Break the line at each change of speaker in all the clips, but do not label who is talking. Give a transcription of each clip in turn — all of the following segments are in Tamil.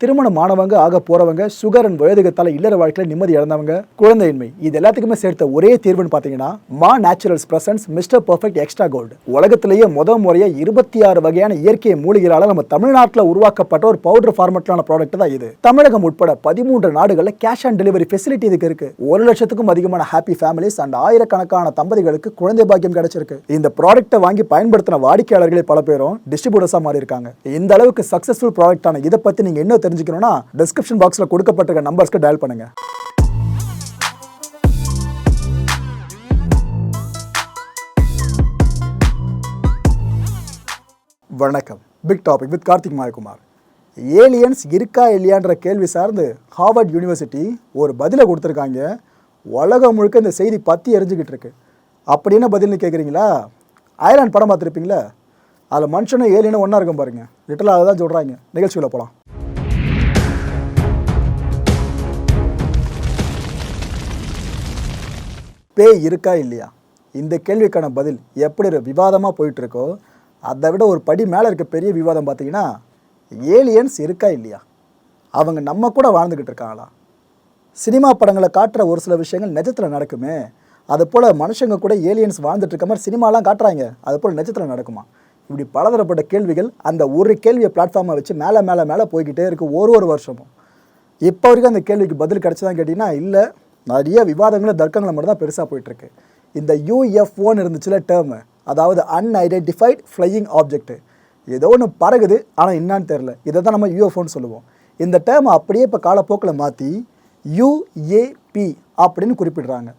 திருமணமானவங்க ஆக போறவங்க சுகர் அண்ட் வயதுகத்தால இல்லற வாழ்க்கையில நிம்மதி இழந்தவங்க குழந்தையின்மை இது எல்லாத்துக்குமே சேர்த்த ஒரே தீர்வுன்னு பாத்தீங்கன்னா மா naturals presents mister perfect extra gold. உலகத்திலேயே முறையா 26 வகையான இயற்கை மூலிகளால நம்ம தமிழ்நாட்டில் உருவாக்கப்பட்ட ஒரு பவுடர் ஃபார்மட்லான ப்ராடக்ட் தான் இது. தமிழகம் உட்பட 13 நாடுகள்ல கேஷ் ஆன் டெலிவரி ஃபெசிலிட்டி இதுக்கு இருக்கு. 1 லட்சத்துக்கும் அதிகமான ஹாப்பி ஃபேமிலிஸ் அண்ட் ஆயிரக்கணக்கான தம்பதிகளுக்கு குழந்தை பாக்கியம் கிடைச்சிருக்கு. இந்த ப்ராடக்ட்டை வாங்கி பயன்படுத்தின வாடிக்கையாளர்களே பல பேரும் டிஸ்ட்ரிபியூட்டர்ஸா மாறி இருக்காங்க. இந்த அளவுக்கு சக்சஸ்ஃபுல் ப்ராடக்டான இதை பத்தி நீங்க என்ன தெரிஞ்சுக்கணும்னா டிஸ்கிரிப்ஷன் பாக்ஸ்ல கொடுக்கப்பட்டிருக்க நம்பர்ஸ்க்கு டயல் பண்ணுங்க. வணக்கம். Big topic with Karthik Mayakumar. Aliens இருக்கா இல்லையான்ற கேள்வி சார்ந்து ஹார்வர்ட் யூனிவர்சிட்டி ஒரு பதிலை கொடுத்துருக்காங்க. உலகம் முழுக்க இந்த செய்தி பத்தி எரிஞ்சுக்கிட்டு இருக்கு. அப்படி என்ன பதில்னு கேட்குறீங்களா? அயர்லாந்து படம் பார்த்துருப்பீங்களா? அதில் மனுஷனும் ஏலியனும் ஒன்றா இருக்கும் பாருங்க. லிட்டலாக அதை தான் சொல்கிறாங்க. நிகழ்ச்சியில் போகலாம். பேய் இருக்கா இல்லையா? இந்த கேள்விக்கான பதில் எப்படி ஒரு விவாதமாக போயிட்டுருக்கோ அதை விட ஒரு படி மேலே இருக்க பெரிய விவாதம் பார்த்தீங்கன்னா ஏலியன்ஸ் இருக்கா இல்லையா? அவங்க நம்ம கூட வாழ்ந்துக்கிட்டு இருக்காங்களா? சினிமா படங்களை காட்டுற ஒரு சில விஷயங்கள் நிஜத்தில் நடக்குமே, அது போல் மனுஷங்க கூட ஏலியன்ஸ் வாழ்ந்துட்டு இருக்க மாதிரி சினிமாலாம் காட்டுறாங்க, அது போல் நிஜத்தில் நடக்குமா? இப்படி பலதரப்பட்ட கேள்விகள் அந்த ஒரு கேள்வியை பிளாட்ஃபார்மை வச்சு மேலே மேலே மேலே போய்கிட்டே இருக்குது ஒரு வருஷமும். இப்போ வரைக்கும் அந்த கேள்விக்கு பதில் கிடச்சதான் கேட்டிங்கன்னா இல்லை. நிறைய விவாதங்களை தர்க்கங்களை மட்டும் தான் பெருசாக போயிட்டுருக்கு. இந்த UFOன்னு இருந்துச்சுல டேர்மு, அதாவது அன்ஐடென்டிஃபைட் ஃப்ளையிங் ஆப்ஜெக்ட், ஏதோ ஒன்று பறகுது ஆனால் என்னான்னு தெரில, இதை தான் நம்ம UFOன்னு சொல்லுவோம். இந்த டேர்மை அப்படியே இப்போ காலப்போக்கில் மாற்றி UAP அப்படின்னு குறிப்பிடுறாங்க.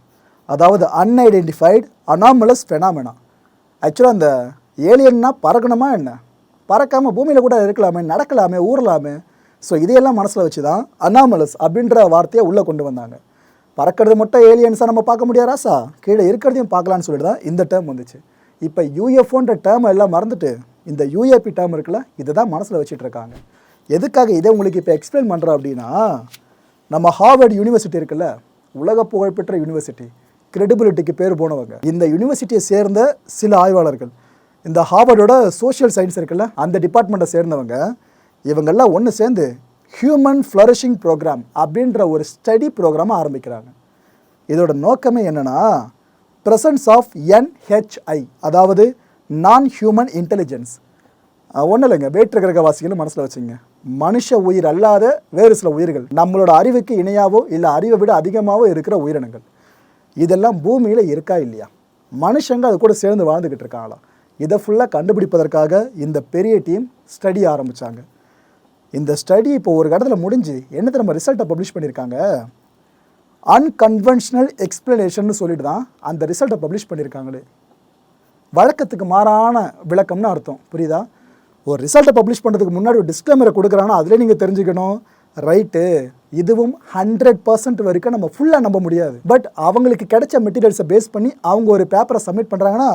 அதாவது அன்ஐடென்டிஃபைட் அனாமலஸ் ஃபெனாமெனா. ஆக்சுவலாக அந்த ஏலியன்னா பறக்கணுமா என்ன? பறக்காமல் பூமியில் கூட இருக்கலாமே, நடக்கலாமே, ஊறலாமே. ஸோ இதையெல்லாம் மனசில் வச்சு தான் அனாமலஸ் அப்படின்ற வார்த்தையை உள்ளே கொண்டு வந்தாங்க. பறக்கிறது மட்டும் ஏலியன்ஸாக நம்ம பார்க்க முடியாதாசா, கீழே இருக்கிறதையும் பார்க்கலான்னு சொல்லிட்டு தான் இந்த டேர்ம் வந்துச்சு. இப்போ UFOன்ற டேர்மை எல்லாம் மறந்துட்டு இந்த UAP டேர்ம் இருக்குல்ல, இதை தான் மனசில் வச்சுட்டு இருக்காங்க. எதுக்காக இதை உங்களுக்கு இப்போ எக்ஸ்பிளைன் பண்ணுறோம் அப்படின்னா, நம்ம ஹார்வர்ட் யூனிவர்சிட்டி இருக்குல்ல, உலக புகழ்பெற்ற யூனிவர்சிட்டி, கிரெடிபிலிட்டிக்கு பேர் போனவங்க. இந்த யூனிவர்சிட்டியை சேர்ந்த சில ஆய்வாளர்கள், இந்த ஹார்வர்டோட சோஷியல் சயின்ஸ் இருக்குல்ல, அந்த டிபார்ட்மெண்ட்டை சேர்ந்தவங்க, இவங்கெல்லாம் ஒன்று சேர்ந்து ஹியூமன் ஃப்ளரிஷிங் ப்ரோக்ராம் அப்படின்ற ஒரு ஸ்டடி ப்ரோக்ராமை ஆரம்பிக்கிறாங்க. இதோட நோக்கமே என்னென்னா, ப்ரெசன்ஸ் ஆஃப் NHI, அதாவது நான் ஹியூமன் இன்டெலிஜென்ஸ். ஒன்றும் இல்லைங்க, வேற்று கிரகவாசிகள் மனசில் வச்சுங்க. மனுஷ உயிர் அல்லாத வேறு சில உயிர்கள், நம்மளோட அறிவுக்கு இணையாவோ இல்லை அறிவை விட அதிகமாகவோ இருக்கிற உயிரினங்கள், இதெல்லாம் பூமியில் இருக்கா இல்லையா? மனுஷங்க அது கூட சேர்ந்து வாழ்ந்துக்கிட்டு இருக்காங்களா? இதை ஃபுல்லாக கண்டுபிடிப்பதற்காக இந்த பெரிய டீம் ஸ்டடி ஆரம்பித்தாங்க. இந்த ஸ்டடி இப்போ ஒரு இடத்துல முடிஞ்சு என்னத்தை நம்ம ரிசல்ட்டை பப்ளிஷ் பண்ணியிருக்காங்க. அன்கன்வென்ஷனல் எக்ஸ்பிளனேஷன் சொல்லிட்டு தான் அந்த ரிசல்ட்டை பப்ளிஷ் பண்ணியிருக்காங்களே. வழக்கத்துக்கு மாறான விளக்கம்னு அர்த்தம், புரியுதா? ஒரு ரிசல்ட்டை பப்ளிஷ் பண்ணுறதுக்கு முன்னாடி ஒரு டிஸ்க்ளைமரை கொடுக்குறாங்கன்னா அதிலே நீங்கள் தெரிஞ்சுக்கணும், ரைட்டு இதுவும் 100% வரைக்கும் நம்ம ஃபுல்லாக நம்ப முடியாது. பட் அவங்களுக்கு கிடைச்ச மெட்டீரியல்ஸை பேஸ் பண்ணி அவங்க ஒரு பேப்பரை சப்மிட் பண்ணுறாங்கன்னா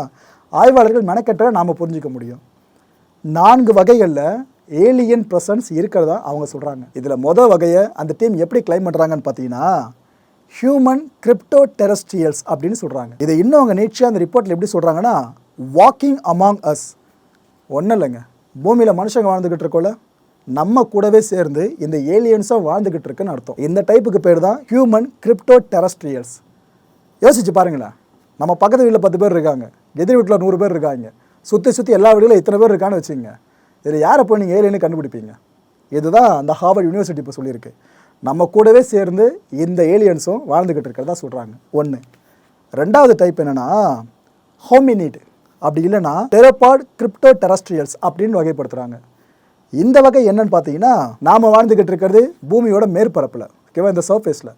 ஆய்வாளர்கள் மெனக்கெட்ட நாம் புரிஞ்சிக்க முடியும். 4 வகைகளில் ஏலியன் ப்ரெசன்ஸ் இருக்கிறதா அவங்க சொல்கிறாங்க. இதில் மொதல் வகையை அந்த டீம் எப்படி கிளைம் பண்ணுறாங்கன்னு பார்த்தீங்கன்னா ஹியூமன் கிரிப்டோ டெரஸ்ட்ரியல்ஸ் அப்படின்னு சொல்கிறாங்க. இதை இன்னும் அவங்க நீட்சியாக அந்த ரிப்போர்ட்டில் எப்படி சொல்கிறாங்கன்னா, வாக்கிங் அமாங் அஸ். ஒன்றும் இல்லைங்க, பூமியில் மனுஷங்க வாழ்ந்துக்கிட்டு இருக்கோல, நம்ம கூடவே சேர்ந்து இந்த ஏலியன்ஸும் வாழ்ந்துக்கிட்டு இருக்குன்னு அர்த்தம். இந்த டைப்புக்கு பேர் தான் ஹியூமன் கிரிப்டோ டெரஸ்ட்ரியல்ஸ். யோசிச்சு பாருங்களேன், நம்ம பக்கத்து வீட்டில் 10 பேர் இருக்காங்க, எதிர் வீட்டில் 100 பேர் இருக்காங்க, சுற்றி எல்லா வீடுகளும் இத்தனை பேர் இருக்கான்னு வச்சுங்க. இதில் யாரை போய் நீங்கள் ஏலியன்னு கண்டுபிடிப்பீங்க? இதுதான் அந்த ஹார்வர்ட் யூனிவர்சிட்டி இப்போ சொல்லியிருக்கு. நம்ம கூடவே சேர்ந்து இந்த ஏலியன்ஸும் வாழ்ந்துக்கிட்டு இருக்கிறதா சொல்கிறாங்க. ஒன்று. ரெண்டாவது டைப் என்னென்னா ஹோமினிட், அப்படி இல்லைன்னா டெரோபாட் கிரிப்டோ டெரஸ்ட்ரியல்ஸ் அப்படின்னு வகைப்படுத்துகிறாங்க. இந்த வகை என்னன்னு பார்த்தீங்கன்னா, நாம் வாழ்ந்துக்கிட்டு இருக்கிறது பூமியோட மேற்பரப்பில், ஓகேவா, இந்த சர்ஃபேஸில்.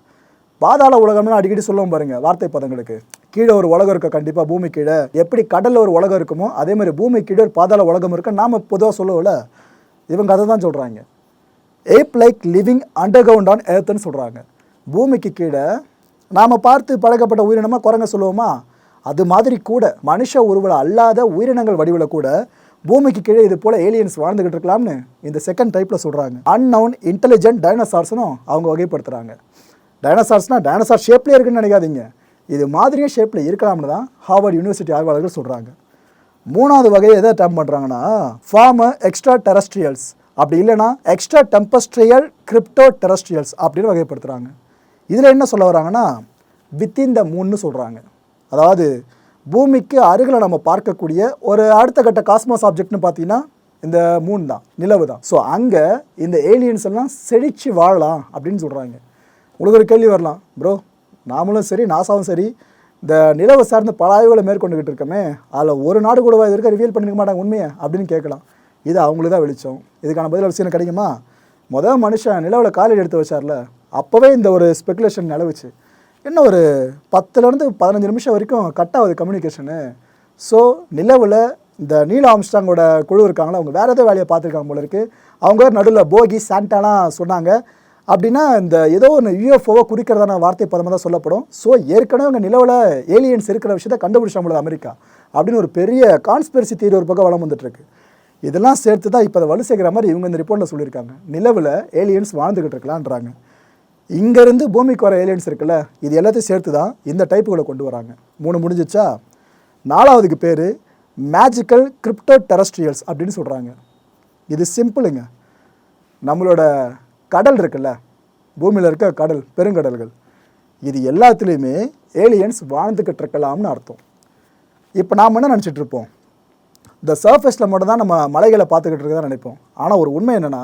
பாதாள உலகம்னு அடிக்கடி சொல்லுவோம் பாருங்கள் வார்த்தை பதங்களுக்கு. கீழே ஒரு உலகம் இருக்க, கண்டிப்பாக பூமி கீழே எப்படி கடலில் ஒரு உலகம் இருக்குமோ அதே மாதிரி பூமி கீழே ஒரு பாதாள உலகம் இருக்கு நாம் பொதுவாக சொல்லுவோம்ல. இவங்க அதை தான் சொல்கிறாங்க. ஏப் லைக் லிவிங் அண்டர்கிரவுண்ட் ஆன் எர்த்னு சொல்கிறாங்க. பூமிக்கு கீழே நாம் பார்த்து பழக்கப்பட்ட உயிரினமாக குரங்க சொல்லுவோமா, அது மாதிரி கூட மனுஷ உருவல் அல்லாத உயிரினங்கள் வடிவில் கூட பூமிக்கு கீழே இது போல் ஏலியன்ஸ் வாழ்ந்துக்கிட்டு இருக்கலாம்னு இந்த செகண்ட் டைப்பில் சொல்கிறாங்க. அன்னவுன் இன்டெலிஜென்ட் டைனோசார்ஸ்னும் அவங்க வகைப்படுத்துகிறாங்க. டைனோசார்ஸ்னால் டைனோசார் ஷேப்லேயே இருக்குன்னு நினைக்காதீங்க, இது மாதிரியே ஷேப்பில் இருக்கலாம்னு தான் ஹார்வர்ட் யூனிவர்சிட்டி ஆய்வாளர்கள் சொல்கிறாங்க. மூணாவது வகையை எதை டேம் பண்ணுறாங்கன்னா ஃபார்மர் எக்ஸ்ட்ரா டெரஸ்ட்ரியல்ஸ், அப்படி இல்லைன்னா எக்ஸ்ட்ரா டெம்பஸ்ட்ரியல் கிரிப்டோ டெரஸ்ட்ரியல்ஸ் அப்படின்னு வகைப்படுத்துகிறாங்க. இதில் என்ன சொல்ல வராங்கன்னா வித்தின் த மூன்னு சொல்கிறாங்க. அதாவது பூமிக்கு அருகில் நம்ம பார்க்கக்கூடிய ஒரு அடுத்த கட்ட காஸ்மாஸ் ஆப்ஜெக்ட்னு பார்த்தீங்கன்னா இந்த மூன் தான், நிலவு தான். ஸோ அங்கே இந்த ஏலியன்ஸ் எல்லாம் செழித்து வாழலாம் அப்படின்னு சொல்கிறாங்க. உங்களுக்கு ஒரு கேள்வி வரலாம், ப்ரோ நாமளும் சரி நாசாவும் சரி இந்த நிலவை சார்ந்த பல ஆய்வுகளை மேற்கொண்டுகிட்டு இருக்கோமே, அதில் ஒரு நாடு கூட இது வரைக்கும் ரிவீல் பண்ணிக்க மாட்டாங்க உண்மையை அப்படின்னு கேட்கலாம். இது அவங்களுக்கு தான் வெளிச்சம். இதுக்கான பதில் விஷயம் கிடைக்குமா? முதல் மனுஷன் நிலவில் காலையில் எடுத்து வச்சார்ல, அப்போவே இந்த ஒரு ஸ்பெகுலேஷன் நிலவுச்சு. என்ன ஒரு 10லேருந்து 15 நிமிஷம் வரைக்கும் கட் ஆகுது கம்யூனிகேஷனு. ஸோ நிலவில் இந்த நீல் ஆம்ஸ்ட்ராங்கோட குழு இருக்காங்களா, அவங்க வேறு ஏதோ வேலையை பார்த்துருக்காங்க போல இருக்குது. அவங்க நடுவில் போகி சாண்டாலாம் சொன்னாங்க. அப்படின்னா இந்த ஏதோ ஒன்று யூஎஃப்ஓவை குறிக்கிறதான வார்த்தை பதமாக தான் சொல்லப்படும். ஸோ ஏற்கனவே அங்கே நிலவில் ஏலியன்ஸ் இருக்கிற விஷயத்தை கண்டுபிடிச்சாங்களோ அமெரிக்கா அப்படின்னு ஒரு பெரிய கான்ஸ்பிரசி தியரி ஒரு பக்கம் வளம் வந்துட்டுருக்கு. இதெல்லாம் சேர்த்து தான் இப்போ அதை வலு சேர்க்குற மாதிரி இவங்க இந்த ரிப்போர்ட்டில் சொல்லியிருக்காங்க. நிலவில் ஏலியன்ஸ் வாழ்ந்துக்கிட்டு இருக்கலான்றாங்க. இங்கேருந்து பூமிக்கு வர ஏலியன்ஸ் இருக்குல்ல, இது எல்லாத்தையும் சேர்த்து தான் இந்த டைப்புகளை கொண்டு வராங்க. 3 முடிஞ்சிச்சா? 4வதுக்கு பேர் மேஜிக்கல் கிரிப்டோ டெரஸ்ட்ரியல்ஸ் அப்படின்னு சொல்கிறாங்க. இது சிம்பிளுங்க. நம்மளோட கடல் இருக்குல்ல, பூமியில் இருக்க கடல், பெருங்கடல்கள், இது எல்லாத்துலேயுமே ஏலியன்ஸ் வாழ்ந்துக்கிட்டு இருக்கலாம்னு அர்த்தம். இப்போ நாம் என்ன நினச்சிட்ருப்போம், இந்த சர்ஃபேஸில் மட்டும் தான் நம்ம மலைகளை பார்த்துக்கிட்டு இருக்கதான் நினைப்போம். ஆனால் ஒரு உண்மை என்னென்னா,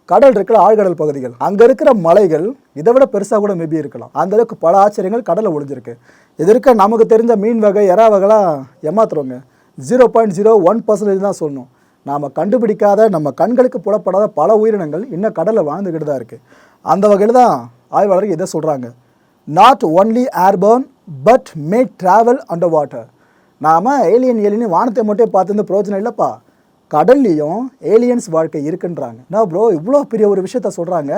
கடல் இருக்கிற ஆழ்கடல் பகுதிகள், அங்கே இருக்கிற மலைகள் இதை விட பெருசாக கூட மேபி இருக்கலாம். அந்தளவுக்கு பல ஆச்சரியங்கள் கடலில் ஒழிஞ்சிருக்கு. இது இருக்க நமக்கு தெரிஞ்ச மீன் வகை எறா வகைலாம் ஏமாத்துறவங்க 0.01% தான் சொல்லணும். நாம் கண்டுபிடிக்காத, நம்ம கண்களுக்கு புலப்படாத பல உயிரினங்கள் இன்னும் கடலில் வாழ்ந்துக்கிட்டு தான் இருக்குது. அந்த வகையில் தான் ஆய்வாளர்கள் இதை சொல்கிறாங்க. Not only airborne but may travel underwater. நாம் ஏலியன் வானத்தை மட்டும் பார்த்துருந்து பிரயோஜனம் இல்லைப்பா, கடல்லையும் ஏலியன்ஸ் வாழ்க்கை இருக்குன்றாங்க. நான் ப்ரோ இவ்வளோ பெரிய ஒரு விஷயத்த சொல்கிறாங்க,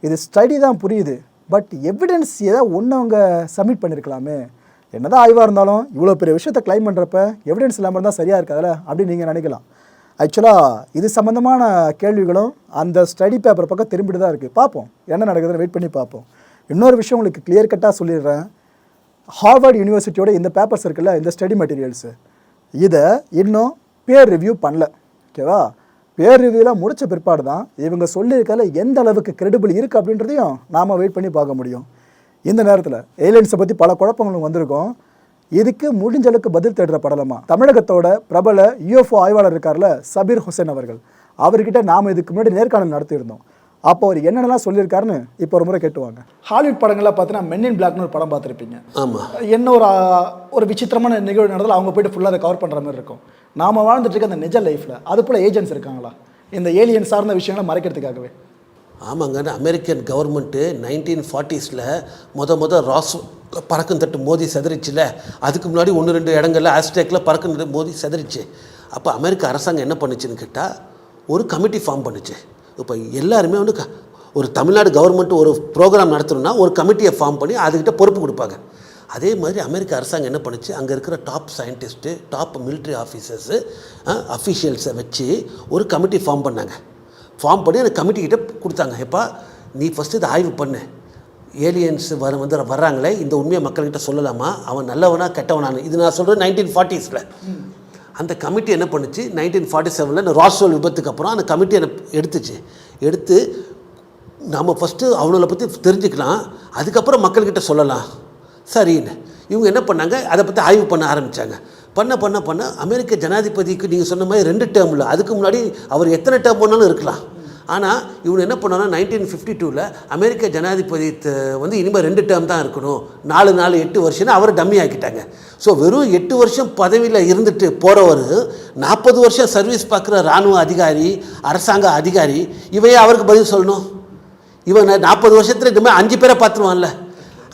இது ஸ்டடி தான் புரியுது, பட் எவிடன்ஸ் ஏதாவது ஒன்று அவங்க சப்மிட் பண்ணியிருக்கலாமே. என்னதான் ஆய்வாக இருந்தாலும் இவ்வளோ பெரிய விஷயத்த கிளைம் பண்ணுறப்ப எவிடன்ஸ் இல்லாமல் இருந்தால் சரியாக இருக்காதுல்ல அப்படின்னு நீங்கள் நினைக்கலாம். ஆக்சுவலாக இது சம்மந்தமான கேள்விகளும் அந்த ஸ்டடி பேப்பர் பக்கம் திரும்பிட்டு தான் இருக்குது. பார்ப்போம் என்ன நடக்குதுன்னு வெயிட் பண்ணி பார்ப்போம். இன்னொரு விஷயம் உங்களுக்கு கிளியர் கட்டாக சொல்லிடுறேன். ஹார்வர்ட் யூனிவர்சிட்டியோட இந்த பேப்பர்ஸ் இருக்குல்ல, இந்த ஸ்டடி மெட்டீரியல்ஸு, இதை இன்னும் பேர் ரிவ்யூ பண்ணல. ஓகேவா? பேர் ரிவ்யூலாம் முடித்த பிற்பாடு தான் இவங்க சொல்லியிருக்கல எந்த அளவுக்கு கிரெடிபிள் இருக்குது அப்படின்றதையும் நாம் வெயிட் பண்ணி பார்க்க முடியும். இந்த நேரத்தில் ஏலியன்ஸை பற்றி பல குழப்பங்களும் வந்திருக்கும். இதுக்கு முடிஞ்ச அளவுக்கு பதில் தேடுற படலமா தமிழகத்தோட பிரபல யூஎஃப்ஓ ஆய்வாளர் இருக்கார்ல சபீர் ஹுசேன் அவர்கள், அவர்கிட்ட நாம் இதுக்கு முன்னாடி நேர்காணல் நடத்தியிருந்தோம். அப்போ அவர் என்னென்னலாம் சொல்லியிருக்காருன்னு இப்போ ஒரு முறை கேட்டுவாங்க. ஹாலிவுட் படங்கள்லாம் பார்த்தீங்கன்னா மென் இன் பிளாக்னு ஒரு படம் பார்த்துருப்பீங்க. ஆமாம். என்ன ஒரு விசித்திரமான நிகழ்வு நடந்தாலும் அவங்க போய்ட்டு ஃபுல்லாக அதை கவர் பண்ணுற மாதிரி இருக்கும். நாம் வாழ்ந்துட்டு இருக்க அந்த நிஜ லைஃப்பில் அது போல் ஏஜென்ட்ஸ் இருக்காங்களா இந்த ஏலியன் சார்ந்த விஷயங்களை மறைக்கிறதுக்காகவே?
ஆமாங்க. அமெரிக்கன் கவர்மெண்ட்டு 1940s முத ராஸ் பறக்கும் தட்டு மோதி செதறிச்சுல, அதுக்கு முன்னாடி 1-2 இடங்களில் ஆஸ்ட்ரேக்கில் பறக்கும் தட்டு மோதி செதறிச்சு. அப்போ அமெரிக்க அரசாங்கம் என்ன பண்ணுச்சுன்னு கேட்டால் ஒரு கமிட்டி ஃபார்ம் பண்ணுச்சு. இப்போ எல்லாருமே ஒரு தமிழ்நாடு கவர்மெண்ட் ஒரு ப்ரோக்ராம் நடத்தணும்னா ஒரு கமிட்டியை ஃபார்ம் பண்ணி அதுக்கிட்ட பொறுப்பு கொடுப்பாங்க. அதே மாதிரி அமெரிக்க அரசாங்கம் என்ன பண்ணுச்சு, அங்கே இருக்கிற top scientist, top military officers, அஃபீஷியல்ஸை வச்சு ஒரு கமிட்டி ஃபார்ம் பண்ணாங்க. ஃபார்ம் பண்ணி அந்த கமிட்டிக்கிட்ட கொடுத்தாங்க. எப்பா நீ ஃபஸ்ட்டு இதை ஆய்வு பண்ணு, ஏலியன்ஸ் வர்றாங்களே இந்த உண்மையை மக்கள்கிட்ட சொல்லலாமா, அவன் நல்லவனா கெட்டவனானு. இது நான் சொல்கிறேன் 1940s. அந்த கமிட்டி என்ன பண்ணுச்சு, 1947 ராஸ்வெல் விபத்துக்கு அப்புறம் அந்த கமிட்டி எடுத்து நம்ம ஃபஸ்ட்டு அவங்கள பற்றி தெரிஞ்சுக்கலாம், அதுக்கப்புறம் மக்கள்கிட்ட சொல்லலாம் சரின்னு இவங்க என்ன பண்ணாங்க, அதை பற்றி ஆய்வு பண்ண ஆரம்பித்தாங்க. பண்ண அமெரிக்க ஜனாதிபதிக்கு நீங்கள் சொன்ன மாதிரி 2 டேர்மில், அதுக்கு முன்னாடி அவர் எத்தனை டேர்ம் வேணாலும் இருக்கலாம். ஆனால் இவங்க என்ன பண்ணாங்கன்னா 1952 அமெரிக்க ஜனாதிபதி இனிமேல் 2 டேர்ம் தான் இருக்கணும், 8 வருஷம்னு அவரை டம்மி ஆக்கிட்டாங்க. ஸோ வெறும் 8 வருஷம் பதவியில் இருந்துட்டு போகிறவர் 40 வருஷம் சர்வீஸ் பார்க்குற இராணுவ அதிகாரி, அரசாங்க அதிகாரி, இவையே அவருக்கு பதில் சொல்லணும். இவன் 40 வருஷத்தில் இதுமாதிரி 5 பேரை பார்த்துருவான்ல,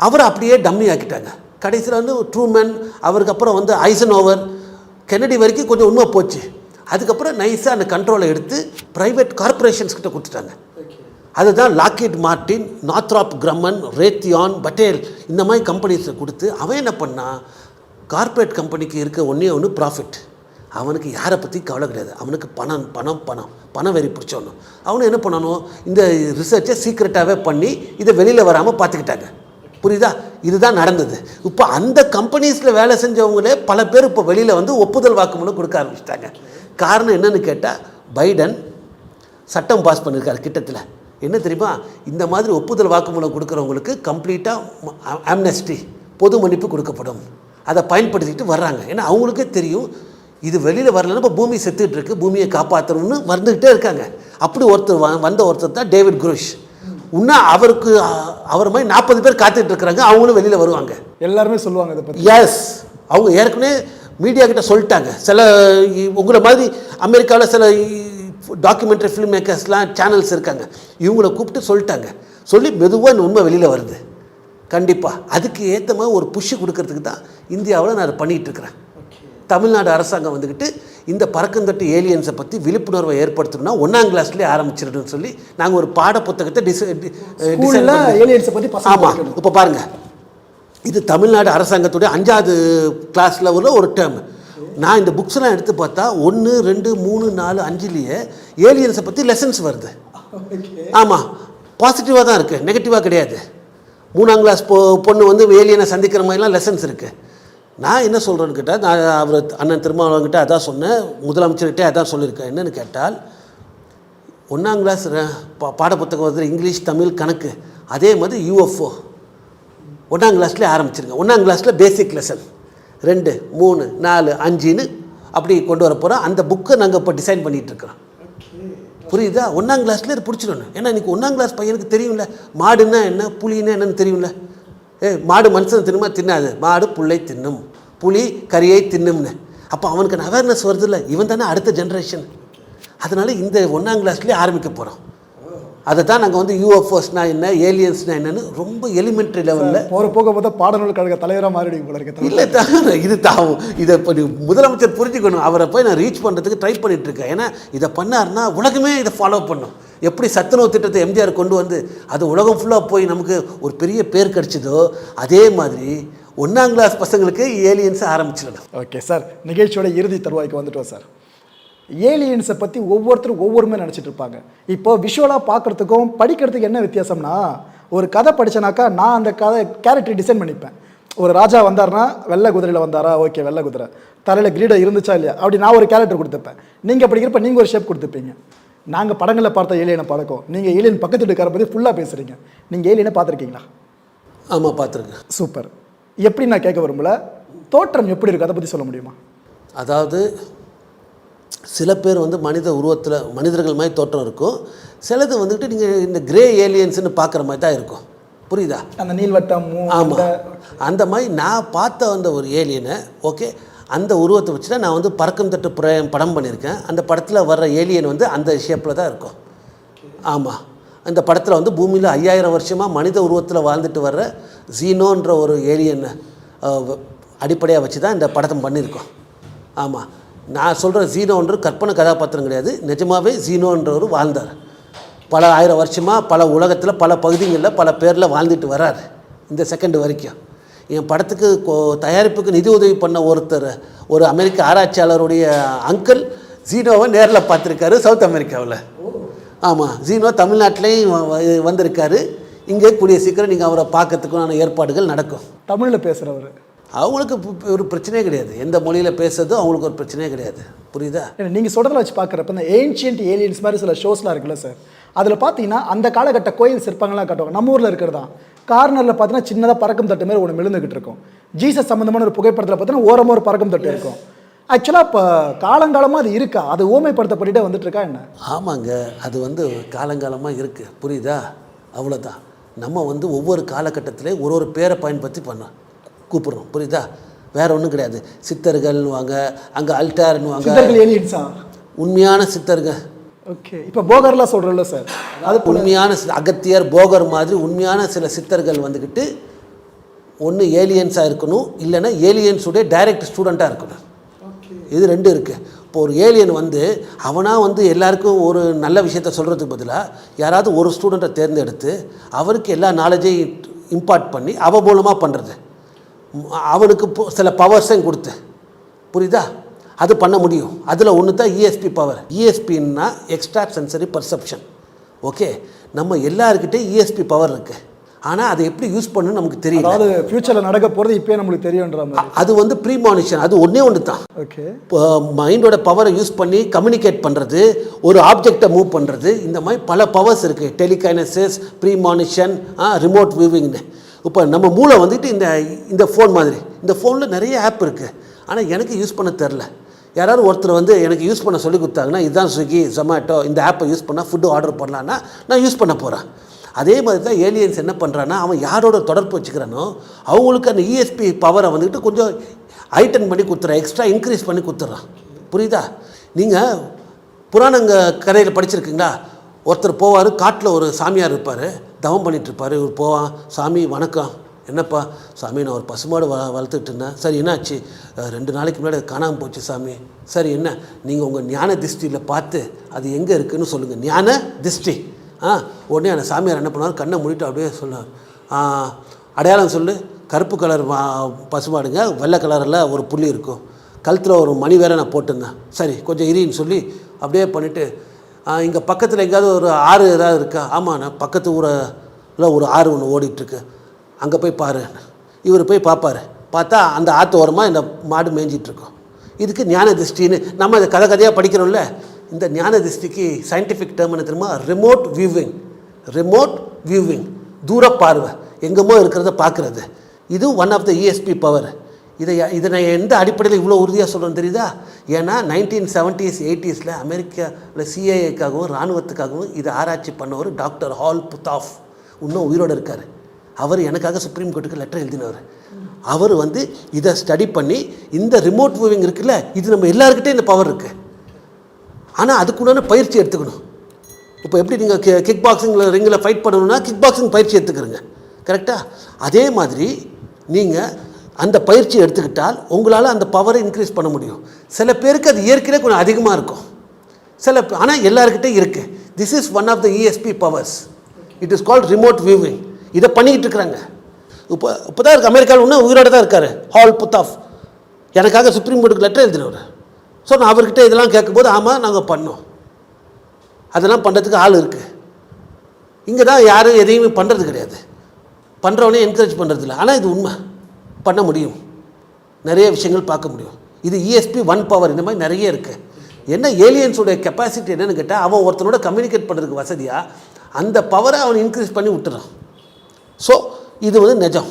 அவரை அப்படியே டம்மி ஆக்கிட்டாங்க. கடைசியில் ட்ரூமன், அவருக்கு அப்புறம் ஐசன்ஹோவர், கென்னடி வரைக்கும் கொஞ்சம் உண்மை போச்சு. அதுக்கப்புறம் நைஸாக அந்த கண்ட்ரோலை எடுத்து ப்ரைவேட் கார்பரேஷன்ஸ் கிட்ட கொடுத்துட்டாங்க. அதுதான் Lockheed Martin, Northrop Grumman, Raytheon, Patel, இந்த மாதிரி கம்பெனிஸை கொடுத்து அவன் என்ன பண்ணான், கார்ப்பரேட் கம்பெனிக்கு இருக்க ஒன்று ப்ராஃபிட். அவனுக்கு யாரை பற்றி கவலை கிடையாது, அவனுக்கு பணம் வெறி பிடிச்சவனும். அவனு என்ன பண்ணணும், இந்த ரிசர்ச்சை சீக்ரெட்டாகவே பண்ணி இதை வெளியில் வராமல் பார்த்துக்கிட்டாங்க. புரியுதா? இதுதான் நடந்தது. இப்போ அந்த கம்பெனிஸில் வேலை செஞ்சவங்களே பல பேர் இப்போ வெளியில் ஒப்புதல் வாக்குமூலம் கொடுக்க ஆரம்பிச்சிட்டாங்க. காரணம் என்னன்னு கேட்டால் பைடன், சட்டம் பாஸ் பண்ணியிருக்காரு கிட்டத்தில். என்ன தெரியுமா, இந்த மாதிரி ஒப்புதல் வாக்குமூலம் கொடுக்குறவங்களுக்கு கம்ப்ளீட்டாக ஆம்னஸ்டி, பொது மன்னிப்பு கொடுக்கப்படும். அதை பயன்படுத்திக்கிட்டு வர்றாங்க. ஏன்னா அவங்களுக்கே தெரியும் இது வெளியில் வரலன்னா இப்போ பூமி செத்துக்கிட்டு இருக்கு, பூமியை காப்பாற்றணும்னு வந்துக்கிட்டே இருக்காங்க. அப்படி ஒருத்தர் தான் டேவிட் குரூஷ். இன்னும் அவர் மாதிரி 40 பேர் காத்துட்டு இருக்கிறாங்க, அவங்களும் வெளியில் வருவாங்க.
எல்லாருமே சொல்லுவாங்க இதை பற்றி.
எஸ், அவங்க ஏற்கனவே மீடியா கிட்ட சொல்லிட்டாங்க. சில உங்களை மாதிரி அமெரிக்காவில் சில டாக்குமெண்ட்ரி ஃபிலிம் மேக்கர்ஸ்லாம் சேனல்ஸ் இருக்காங்க, இவங்கள கூப்பிட்டு சொல்லிட்டாங்க. சொல்லி மெதுவாக இந்த உண்மை வெளியில் வருது. கண்டிப்பாக அதுக்கு ஏற்ற மாதிரி ஒரு புஷ் கொடுக்கறதுக்கு தான் இந்தியாவில் நான் அதை பண்ணிகிட்ருக்கிறேன். தமிழ்நாடு அரசாங்கம் வந்துக்கிட்டு இந்த பறக்கந்தட்டு ஏலியன்ஸை பற்றி விழிப்புணர்வை ஏற்படுத்தணும்னா 1ஆம் கிளாஸ்லேயே ஆரம்பிச்சிடணும்னு சொல்லி நாங்கள் ஒரு பாட புத்தகத்தை
ஏலியன்ஸை பற்றி.
ஆமாம், இப்போ பாருங்கள், இது தமிழ்நாடு அரசாங்கத்துடைய 5வது கிளாஸில் உள்ள ஒரு டேர்ம். நான் இந்த புக்ஸ்லாம் எடுத்து பார்த்தா 1, 2, 3, 4, 5லேயே ஏலியன்ஸை பற்றி லெசன்ஸ் வருது. ஆமாம், பாசிட்டிவாக தான் இருக்குது, நெகட்டிவாக கிடையாது. 3ஆம் கிளாஸ் பொண்ணு வந்து ஏலியனை சந்திக்கிற மாதிரிலாம் லெசன்ஸ் இருக்குது. நான் என்ன சொல்கிறேன்னு கேட்டால், நான் அண்ணன் திருமாவளவன்கிட்ட அதான் சொன்னேன், முதலமைச்சர்கிட்டே அதான் சொல்லியிருக்கேன். என்னென்னு கேட்டால், 1ஆம் கிளாஸ் பாடப்புத்தகம் வந்து இங்கிலீஷ், தமிழ், கணக்கு, அதே மாதிரி UFO 1ஆம் கிளாஸ்லேயே ஆரம்பிச்சிருங்க. 1ஆம் கிளாஸில் பேசிக் லெசன் 2, 3, 4, 5ன்னு அப்படி கொண்டு வர போகிறோம். அந்த புக்கை நாங்கள் இப்போ டிசைன் பண்ணிகிட்ருக்குறோம். புரியுதா? 1ஆம் கிளாஸ்லேயே அது பிடிச்சிடணும். ஏன்னா இன்றைக்கி 1ஆம் கிளாஸ் பையனுக்கு தெரியும்ல, மாடுன்னா என்ன, புலின்னா என்னன்னு தெரியும்ல. மாடு மனுஷன் தின்னுமா? தின்னாது. மாடு புல்லை தின்னும், புலி கறியை தின்னும்னு. அப்போ அவனுக்கு அவேர்னஸ் வருது இல்லை, இவன் தானே அடுத்த ஜென்ரேஷன். அதனால் இந்த 1ஆம் கிளாஸ்லேயே ஆரம்பிக்க போகிறோம். அதை தான் நாங்கள் வந்து UFOஸ்னா என்ன, ஏலியன்ஸ்னா என்னன்னு ரொம்ப எலிமெண்ட்ரி லெவலில்
போக பார்த்தா பாடநூல் கழக தலைவராக மாறிடுங்க போல இருக்கு.
இல்லை தான், இது தாவும் இதை இப்போ முதலமைச்சர் புரிஞ்சுக்கணும். அவரை போய் நான் ரீச் பண்ணுறதுக்கு ட்ரை பண்ணிகிட்ருக்கேன். ஏன்னா இதை பண்ணார்னா உலகமே இதை ஃபாலோ பண்ணும். எப்படி சத்துணவு திட்டத்தை எம்ஜிஆர் கொண்டு வந்து அது உலகம் ஃபுல்லாக போய் நமக்கு ஒரு பெரிய பேர் கிடச்சிதோ, அதே மாதிரி 1ஆம் கிளாஸ் பசங்களுக்கு ஏலியன்ஸை ஆரம்பிச்சிடணும்.
ஓகே சார், நிகழ்ச்சியோட இறுதி தருவாய்க்கு வந்துட்டோம் சார். ஏலியன்ஸை பற்றி ஒவ்வொருத்தரும் ஒவ்வொருமே நினச்சிட்டு இருப்பாங்க. இப்போ விஷுவலாக பார்க்குறதுக்கும் படிக்கிறதுக்கு என்ன வித்தியாசம்னா, ஒரு கதை படித்தனாக்கா நான் அந்த கதை கேரக்டர் டிசைன் பண்ணிப்பேன். ஒரு ராஜா வந்தார்னா வெள்ளை குதிரையில் வந்தாரா, ஓகே வெள்ளை குதிரை, தலையில் கிரீடம் இருந்துச்சா இல்லையா, அப்படி நான் ஒரு கேரக்டர் கொடுத்துப்பேன். நீங்கள் படிக்கிறப்ப நீங்கள் ஒரு ஷேப் கொடுத்துப்பீங்க. நாங்கள் படங்களில் பார்த்த ஏலியனை பழக்கம், நீங்கள் ஏலியன் பக்கத்து வீட்டுக்கார பற்றி ஃபுல்லாக பேசுகிறீங்க. நீங்கள் ஏலியனை பார்த்துருக்கீங்களா?
ஆமாம், பார்த்துருக்கேன்.
சூப்பர். எப்படி நான் கேட்க விரும்பல, தோற்றம் எப்படி இருக்குது அதை பற்றி சொல்ல முடியுமா?
அதாவது சில பேர் வந்து மனிதர்கள் மாதிரி தோற்றம் இருக்கும். சிலது வந்துட்டு நீங்கள் இந்த கிரே ஏலியன்ஸ்னு பார்க்குற மாதிரி தான் இருக்கும். புரியுதா?
அந்த நீள்வட்டம்.
ஆமாம், அந்த மாதிரி நான் பார்த்த வந்த ஒரு ஏலியனை, ஓகே, அந்த உருவத்தை வச்சு தான் நான் வந்து பறக்கும் தட்டு படம் பண்ணியிருக்கேன். அந்த படத்தில் வர்ற ஏலியன் வந்து அந்த ஷேப்பில் தான் இருக்கும். ஆமாம், அந்த படத்தில் வந்து பூமியில் 5000 வருஷமாக மனித உருவத்தில் வாழ்ந்துட்டு வர்ற ஜீனோன்ற ஒரு ஏலியனை அடிப்படையாக வச்சு தான் இந்த படத்தை பண்ணியிருக்கோம். ஆமாம், நான் சொல்கிற ஜீனோன்ற கற்பனை கதாபாத்திரம் கிடையாது, நிஜமாகவே ஜீனோன்றவர் வாழ்ந்தார். பல 1000 வருஷமாக பல உலகத்தில் பல பகுதிகளில் பல பேரில் வாழ்ந்துட்டு வர்றார் இந்த செகண்ட் வரைக்கும். என் படத்துக்கு தயாரிப்புக்கு நிதி உதவி பண்ண ஒரு அமெரிக்க ஆராய்ச்சியாளருடைய அங்கிள் ஜீனோவை நேரில் பார்த்துருக்காரு சவுத் அமெரிக்காவில். ஆமாம், ஜீனோ தமிழ்நாட்டிலையும் வந்திருக்காரு. இங்கே கூடிய சீக்கிரம் நீங்கள் அவரை பார்க்கறதுக்கான ஏற்பாடுகள் நடக்கும்.
தமிழில் பேசுகிறவர்
அவங்களுக்கு ஒரு பிரச்சனையே கிடையாது, எந்த மொழியில் பேசுறது அவங்களுக்கு ஒரு பிரச்சனையே கிடையாது. புரியுதா?
நீங்கள் சொல்கிறத வச்சு பார்க்குறப்ப இந்த ஏன்ஷியன்ட் ஏலியன்ஸ் மாதிரி சில ஷோஸ்லாம் இருக்குல்ல சார், அதில் பார்த்தீங்கன்னா அந்த காலகட்ட கோயில் சிற்பங்கள்லாம் காட்டுவாங்க. நம்ம ஊரில் இருக்கிறதான் கார்னரில் பார்த்தீங்கன்னா சின்னதாக பறக்கும் தட்டு மாதிரி ஒன்று விழுந்துக்கிட்டு இருக்கும். ஜீசஸ் சம்மந்தமான ஒரு புகைப்படத்தில் பார்த்தீங்கன்னா ஓரமாக ஒரு பறக்கும் தட்டு இருக்கும். ஆக்சுவலாக இப்போ காலங்காலமாக அது இருக்கா, அது ஊமைப்படுத்தப்பட்டுட்டே வந்துட்டு இருக்கா என்ன?
ஆமாங்க, அது வந்து காலங்காலமாக இருக்குது. புரியுதா? அவ்வளோதான். நம்ம வந்து ஒவ்வொரு காலகட்டத்திலே ஒரு பேரை பயன்படுத்தி கூப்பிட்றோம். புரியுதா? வேறு ஒன்றும் கிடையாது. சித்தர்கள்னுவாங்க, அங்கே அல்டார்னுவாங்க, உண்மையான சித்தர்கள்.
ஓகே, இப்போ போகர்லாம் சொல்கிறோம்ல சார்,
அது உண்மையான அகத்தியர் போகர் மாதிரி உண்மையான சில சித்தர்கள் வந்துக்கிட்டு ஒன்று ஏலியன்ஸாக இருக்கணும், இல்லைன்னா ஏலியன்ஸுடைய டைரக்ட் ஸ்டூடெண்ட்டாக இருக்கணும். இது 2 இருக்குது. இப்போ ஒரு ஏலியன் வந்து அவனாக வந்து எல்லாருக்கும் ஒரு நல்ல விஷயத்த சொல்கிறதுக்கு பதிலாக யாராவது ஒரு ஸ்டூடெண்ட்டை தேர்ந்தெடுத்து அவருக்கு எல்லா நாலேஜையும் இம்பார்ட் பண்ணி அவ மூலமாக பண்ணுறது, அவனுக்கு சில பவர்ஸையும் கொடுத்து, புரியுதா, அது பண்ண முடியும். அதில் ஒன்று தான் ESP பவர். ESPன்னா எக்ஸ்ட்ரா சென்சரி பர்செப்ஷன். ஓகே, நம்ம எல்லாருக்கிட்டே ESP பவர் இருக்குது. ஆனால் அதை எப்படி யூஸ் பண்ணணும்னு நமக்கு தெரியல.
அதாவது ஃபியூச்சரில் நடக்க போகிறது இப்போயே நம்மளுக்கு தெரியுன்ற மாதிரி.
அது வந்து ப்ரீமானிஷன். அது ஒன்று தான்.
ஓகே.
இப்போ மைண்டோட பவரை யூஸ் பண்ணி கம்யூனிகேட் பண்ணுறது, ஒரு ஆப்ஜெக்டை மூவ் பண்ணுறது, இந்த மாதிரி பல பவர்ஸ் இருக்குது. டெலிகைனசிஸ், ப்ரீமானிஷன், ரிமோட் வியூவிங்னு. இப்போ நம்ம மூளை வந்துட்டு இந்த ஃபோன் மாதிரி. இந்த ஃபோனில் நிறைய ஆப் இருக்குது. ஆனால் எனக்கு யூஸ் பண்ண தெரில. யாராவது ஒருத்தர் வந்து எனக்கு யூஸ் பண்ண சொல்லி கொடுத்தாங்கன்னா, இதுதான் ஸ்விக்கி, ஜொமேட்டோ, இந்த ஆப்பை யூஸ் பண்ணால் ஃபுட்டு ஆர்டர் பண்ணலான்னா நான் யூஸ் பண்ண போகிறேன். அதே மாதிரி தான் ஏலியன்ஸ் என்ன பண்ணுறான்னா, அவன் யாரோட தொடர்பு வச்சுக்கிறானோ அவங்களுக்கு அந்த இஎஸ்பி பவரை வந்துட்டு கொஞ்சம் ஹைட்டன் பண்ணி கொடுத்துறான், எக்ஸ்ட்ரா இன்க்ரீஸ் பண்ணி கொடுத்துட்றான். புரியுதா? நீங்கள் புராணங்க கதையில் படிச்சிருக்கீங்களா? ஒருத்தர் போவார், காட்டில் ஒரு சாமியார் இருப்பார், தவம் பண்ணிகிட்ருப்பார். இவர் போவான், சாமி வணக்கம், என்னப்பா? சாமி நான் ஒரு பசுமாடு வளர்த்துட்டு இருந்தேன். சரி என்னாச்சு? 2 நாளைக்கு முன்னாடி காணாமல் போச்சு சாமி. சரி என்ன? நீங்கள் உங்கள் ஞான திருஷ்டியில் பார்த்து அது எங்கே இருக்குதுன்னு சொல்லுங்கள். ஞான திருஷ்டி. உடனே அந்த சாமியார் என்ன பண்ணுவார், கண்ணை மூடிட்டு அப்படியே சொன்னார், அடையாளம் சொல்லு. கருப்பு கலர் பசுமாடுங்க, வெள்ளை கலரில் ஒரு புள்ளி இருக்கும், கழுத்தில் ஒரு மணி வேறு நான் போட்டிருந்தேன். சரி கொஞ்சம் இரின்னு சொல்லி அப்படியே பண்ணிவிட்டு, இங்கே பக்கத்தில் எங்கேயாவது ஒரு ஆறு ஏதாவது இருக்கா? ஆமாண்ணா, பக்கத்து ஊரில் ஒரு ஆறு ஒன்று ஓடிட்டுருக்கு, அங்கே போய் பாரு. இவர் போய் பார்ப்பார். பார்த்தா அந்த ஆற்று ஓரமாக இந்த மாடு மேய்ஞ்சிட்ருக்கோம். இதுக்கு ஞான திருஷ்டின்னு நம்ம இதை கதையாக படிக்கிறோம்ல. இந்த ஞான திருஷ்டிக்கு சயின்டிஃபிக் டேர்ம் என்ன தெரியுமா? Remote viewing. ரிமோட் வியூவிங், தூர பார்வை, எங்கேமோ இருக்கிறத பார்க்குறது. இது one of the ESP power. இதை நான் எந்த அடிப்படையில் இவ்வளோ உறுதியாக சொல்கிறேன்னு தெரியுதா? ஏன்னா 1970s 80s அமெரிக்காவில் சிஐஏக்காகவும் இராணுவத்துக்காகவும் இதை ஆராய்ச்சி பண்ணவர் டாக்டர் ஹால் புத்தாஃப் இன்னும் உயிரோடு இருக்கார். அவர் எனக்காக சுப்ரீம் கோர்ட்டுக்கு லெட்டர் எழுதினவர். அவர் வந்து இதை ஸ்டடி பண்ணி, இந்த ரிமோட் வியூவிங் இருக்குல்ல, இது நம்ம எல்லாருக்கிட்டே இந்த பவர் இருக்குது. ஆனால் அதுக்குண்டான பயிற்சி எடுத்துக்கணும். இப்போ எப்படி நீங்கள் கிக் பாக்ஸிங்கில் ரிங்கில் ஃபைட் பண்ணணும்னா கிக் பாக்ஸிங் பயிற்சி எடுத்துக்கிறீங்க, கரெக்டாக? அதே மாதிரி நீங்கள் அந்த பயிற்சி எடுத்துக்கிட்டால் உங்களால் அந்த பவரை இன்க்ரீஸ் பண்ண முடியும். சில பேருக்கு அது இயற்கையிலே கொஞ்சம் அதிகமாக இருக்கும், ஆனால் எல்லாருக்கிட்டே இருக்குது. This is one of the ESP powers. It is called remote viewing. இதை பண்ணிக்கிட்டு இருக்கிறாங்க. இப்போ தான் இருக்குது. அமெரிக்காவில் இன்னும் உயிரோடு தான் இருக்கார் ஹால் புத்தாஃப். எனக்காக சுப்ரீம் கோர்ட்டுக்கு லெட்டர் எழுதினவர். ஸோ நான் அவர்கிட்ட இதெல்லாம் கேட்கும்போது, ஆமாம் நாங்கள் பண்ணோம், அதெல்லாம் பண்ணுறதுக்கு ஆள் இருக்குது. இங்கே தான் யாரும் எதையுமே பண்ணுறது கிடையாது, பண்ணுறவனே என்கரேஜ் பண்ணுறதில்ல. ஆனால் இது உண்மை, பண்ண முடியும், நிறைய விஷயங்கள் பார்க்க முடியும். இது இஎஸ்பி 1 பவர். இந்த மாதிரி நிறைய இருக்குது. என்ன ஏலியன்ஸோடைய கெப்பாசிட்டி என்னென்னு கேட்டால், அவன் ஒருத்தனோட கம்யூனிகேட் பண்ணுறதுக்கு வசதியாக அந்த பவரை அவன் இன்க்ரீஸ் பண்ணி விட்டுறான். ஸோ இது வந்து நிஜம்.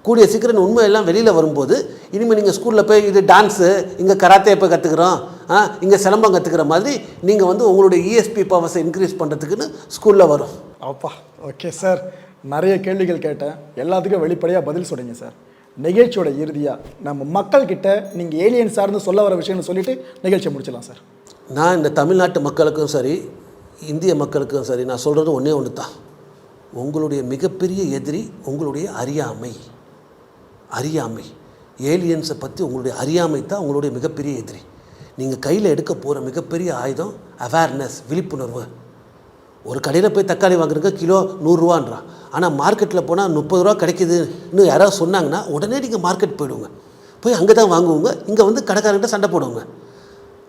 கூடிய சீக்கிரம் உண்மையெல்லாம் வெளியில் வரும்போது, இனிமேல் நீங்கள் ஸ்கூலில் போய் இது டான்ஸு, இங்கே கராத்தே போய் கற்றுக்குறோம், இங்கே சிலம்பம் கற்றுக்கிற மாதிரி நீங்கள் வந்து உங்களுடைய இஎஸ்பி பவர்ஸை இன்க்ரீஸ் பண்ணுறதுக்குன்னு ஸ்கூலில் வரும்.
அப்பா, ஓகே சார். நிறைய கேள்விகள் கேட்டேன், எல்லாத்துக்கும் வெளிப்படையாக பதில் சொன்னீங்க சார். நிகழ்ச்சியோட இறுதியாக நம்ம மக்கள்கிட்ட நீங்கள் ஏலியன் சார்ந்து சொல்ல வர விஷயம்னு சொல்லிவிட்டு நிகழ்ச்சியை முடிச்சிடலாம் சார்.
நான் இந்த தமிழ்நாட்டு மக்களுக்கும் சரி, இந்திய மக்களுக்கும் சரி, நான் சொல்கிறது ஒன்றே ஒன்று தான். உங்களுடைய மிகப்பெரிய எதிரி உங்களுடைய அறியாமை. அறியாமை, ஏலியன்ஸை பற்றி உங்களுடைய அறியாமை தான் உங்களுடைய மிகப்பெரிய எதிரி. நீங்கள் கையில் எடுக்க போகிற மிகப்பெரிய ஆயுதம் அவேர்னஸ், விழிப்புணர்வு. ஒரு கடையில் போய் தக்காளி வாங்குறதுக்கு கிலோ 100 ரூபான்றான். ஆனால் மார்க்கெட்டில் போனால் 30 ரூபா கிடைக்குதுன்னு யாராவது சொன்னாங்கன்னா உடனே நீங்கள் மார்க்கெட் போயிடுவோங்க, போய் அங்கே தான் வாங்குவோங்க. இங்கே வந்து கடைக்காரங்கிட்ட சண்டை போடுவோங்க.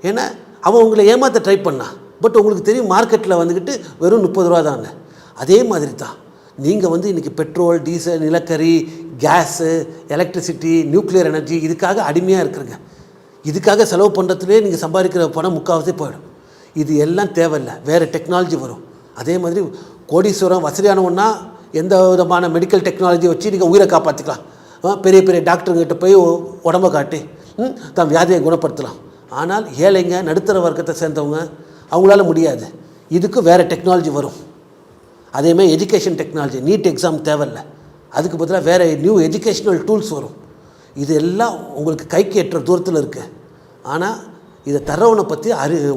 ஏன்னா அவன் உங்களை ஏமாற்ற ட்ரை பண்ணான். பட் உங்களுக்கு தெரியும் மார்க்கெட்டில் வந்துக்கிட்டு வெறும் 30 ரூபா தாங்க. அதே மாதிரி தான் நீங்கள் வந்து இன்றைக்கி பெட்ரோல், டீசல், நிலக்கரி, கேஸு, எலக்ட்ரிசிட்டி, நியூக்ளியர் எனர்ஜி, இதுக்காக அடிமையாக இருக்கிறங்க. இதுக்காக செலவு பண்ணுறதுலேயே நீங்கள் சம்பாதிக்கிற பணம் முக்கால்வாசி போயிடும். இது எல்லாம் தேவையில்லை, வேறு டெக்னாலஜி வரும். அதே மாதிரி கோடீஸ்வரம் வசதியானவன்னா எந்த விதமான மெடிக்கல் டெக்னாலஜி வச்சு நீங்கள் உயிரை காப்பாற்றிக்கலாம். பெரிய பெரிய டாக்டருங்கிட்ட போய் உடம்பை காட்டி தான் வியாதியை குணப்படுத்தலாம். ஆனால் ஏழைங்க, நடுத்தர வர்க்கத்தை சேர்ந்தவங்க, அவங்களால முடியாது. இதுக்கு வேறு டெக்னாலஜி வரும். அதேமாதிரி எஜுகேஷன் டெக்னாலஜி, நீட் எக்ஸாம் தேவையில்லை, அதுக்கு பதிலாக வேறு நியூ எஜுகேஷ்னல் டூல்ஸ் வரும். இது எல்லாம் உங்களுக்கு கைக்கு ஏற்ற தூரத்தில் இருக்குது. ஆனால் இதை தர்றவனை பற்றி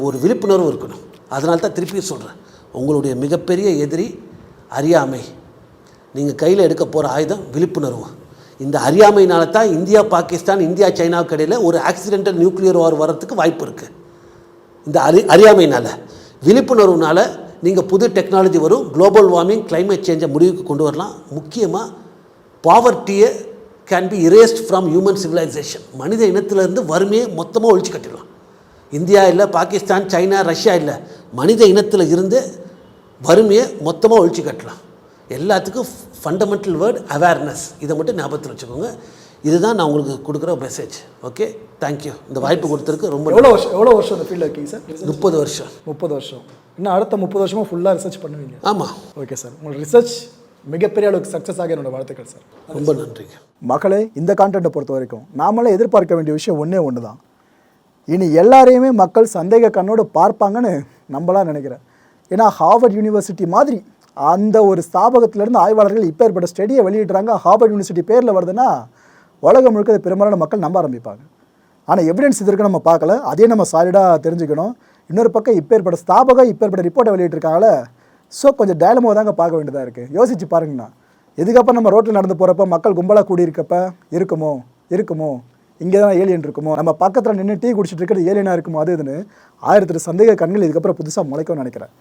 ஒரு விழிப்புணர்வு இருக்கணும். அதனால தான் திருப்பி சொல்கிறேன், உங்களுடைய மிகப்பெரிய எதிரி அறியாமை. நீங்கள் கையில் எடுக்க போகிற ஆயுதம் விழிப்புணர்வு. இந்த அறியாமையினால தான் இந்தியா பாகிஸ்தான், இந்தியா சைனாவுக்கு இடையில் ஒரு ஆக்சிடென்டல் நியூக்ளியர் வார் வரத்துக்கு வாய்ப்பு இருக்குது. இந்த அறியாமையினால். விழிப்புணர்வுனால நீங்கள் புது டெக்னாலஜி வரும். குளோபல் வார்மிங், கிளைமேட் சேஞ்சை முடிவுக்கு கொண்டு வரலாம். முக்கியமாக பாவர்ட்டியை can be erased from human civilisation. மனித இனத்திலேருந்து வறுமையை மொத்தமாக ஒழிச்சு கட்டிடலாம். இந்தியா இல்லை, பாகிஸ்தான், சைனா, ரஷ்யா இல்லை, மனித இனத்தில் இருந்து வறுமையை மொத்தமாக ஒழிச்சு கட்டலாம். எல்லாத்துக்கும் ஃபண்டமெண்டல் வேர்ட் அவேர்னஸ். இதை மட்டும் ஞாபகத்தில் வச்சுக்கோங்க. இதுதான் நான் உங்களுக்கு கொடுக்குற மெசேஜ். Okay, thank you. இந்த வாய்ப்பு கொடுத்ததுக்கு ரொம்ப
எவ்வளோ வருஷம் இந்த ஃபீல்டில் இருக்கீங்க சார்?
30 வருஷம்.
30 வருஷம். இன்னும் அடுத்த 30 வருஷமாக ஃபுல்லாக ரிசர்ச் பண்ணுவீங்க?
ஆமாம்.
ஓகே சார், உங்களோட ரிசர்ச் மிகப்பெரிய அளவுக்கு சக்ஸஸ் ஆக என்னோட வாழ்த்துக்கள் சார்.
ரொம்ப நன்றிங்க.
மக்களே, இந்த கான்டென்ட்டை பொறுத்த வரைக்கும் நாமளே எதிர்பார்க்க வேண்டிய விஷயம் ஒன்று தான். இனி எல்லாரையுமே மக்கள் சந்தேக கண்ணோடு பார்ப்பாங்கன்னு நம்மளாம் நினைக்கிறேன். ஏன்னா ஹார்வர்ட் யூனிவர்சிட்டி மாதிரி அந்த ஒரு ஸ்தாபகத்திலேருந்து ஆய்வாளர்கள் இப்போ ஏற்பட்ட ஸ்டடியை வெளியிடுறாங்க. ஹார்வர்ட் யூனிவர்சிட்டி பேரில் வருதுன்னா உலகம் முழுக்க பெரும்பாலான மக்கள் நம்ப ஆரம்பிப்பாங்க. ஆனால் எவிடன்ஸ் இதற்கு நம்ம பார்க்கல, அதே நம்ம சாலிடாக தெரிஞ்சுக்கணும். இன்னொரு பக்கம் இப்போ ஏற்பட்ட ஸ்தாபகம் இப்போ ஏற்பட்ட ரிப்போர்ட்டை வெளியிட்டிருக்காங்கள. ஸோ கொஞ்சம் டயலமோ தாங்க பார்க்க வேண்டியதாக இருக்குது. யோசிச்சு பாருங்கண்ணா, இதுக்கப்புறம் நம்ம ரோட்டில் நடந்து போகிறப்ப மக்கள் கும்பலாக கூடியிருக்கப்ப இருக்குமோ இங்கே தான் ஏலியன் இருக்குமோ, நம்ம பக்கத்தில் நின்று டீ குடிச்சிட்டு இருக்கிறது ஏலியனாக இருக்குமோ, அது இதுன்னு 1000 சந்தேக கண்கள் இதுக்கப்புறம் புதுசாக முளைக்கும்னு நினைக்கிறேன்.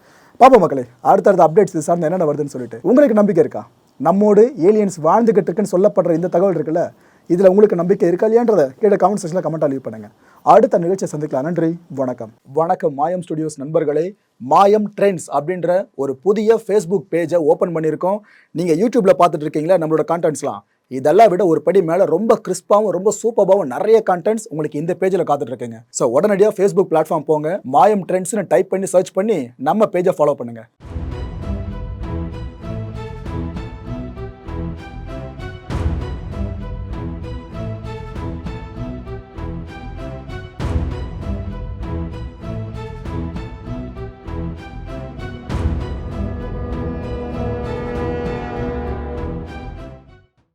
பாப்போம் மக்களே, அடுத்தடுத்த அப்டேட்ஸ் இது சார்ந்து என்னென்ன வருதுன்னு சொல்லிட்டு. உங்களுக்கு நம்பிக்கை இருக்கா? நம்மோடு ஏலியன்ஸ் வாழ்ந்துகிட்டு இருக்குன்னு சொல்லப்படுற இந்த தகவல் இருக்குல்ல, இதில் உங்களுக்கு நம்பிக்கை இருக்கா இல்லையான்றதை கீழே கமெண்ட் செக்ஷனில் கமெண்ட்டாக லீவ் பண்ணுங்கள். அடுத்த நிகழ்ச்சியை சந்திக்கலாம். நன்றி, வணக்கம் மாயம் ஸ்டுடியோஸ் நண்பர்களே. மாயம் ட்ரெண்ட்ஸ் அப்படின்ற ஒரு புதிய ஃபேஸ்புக் பேஜை ஓப்பன் பண்ணியிருக்கோம். நீங்கள் யூடியூப்பில் பார்த்துட்டு இருக்கீங்களா நம்மளோட கான்டென்ட்ஸ்லாம், இதெல்லாம் விட ஒரு படி மேலே ரொம்ப கிறிஸ்பாகவும் ரொம்ப சூப்பராகவும் நிறைய கான்டென்ட்ஸ் உங்களுக்கு இந்த பேஜில் காத்துட்டு இருக்குங்க. ஸோ உடனடியாக ஃபேஸ்புக் பிளாட்ஃபார்ம் போங்க, மாயம் ட்ரெண்ட்ஸ்னு டைப் பண்ணி சர்ச் பண்ணி நம்ம பேஜை ஃபாலோ பண்ணுங்கள்.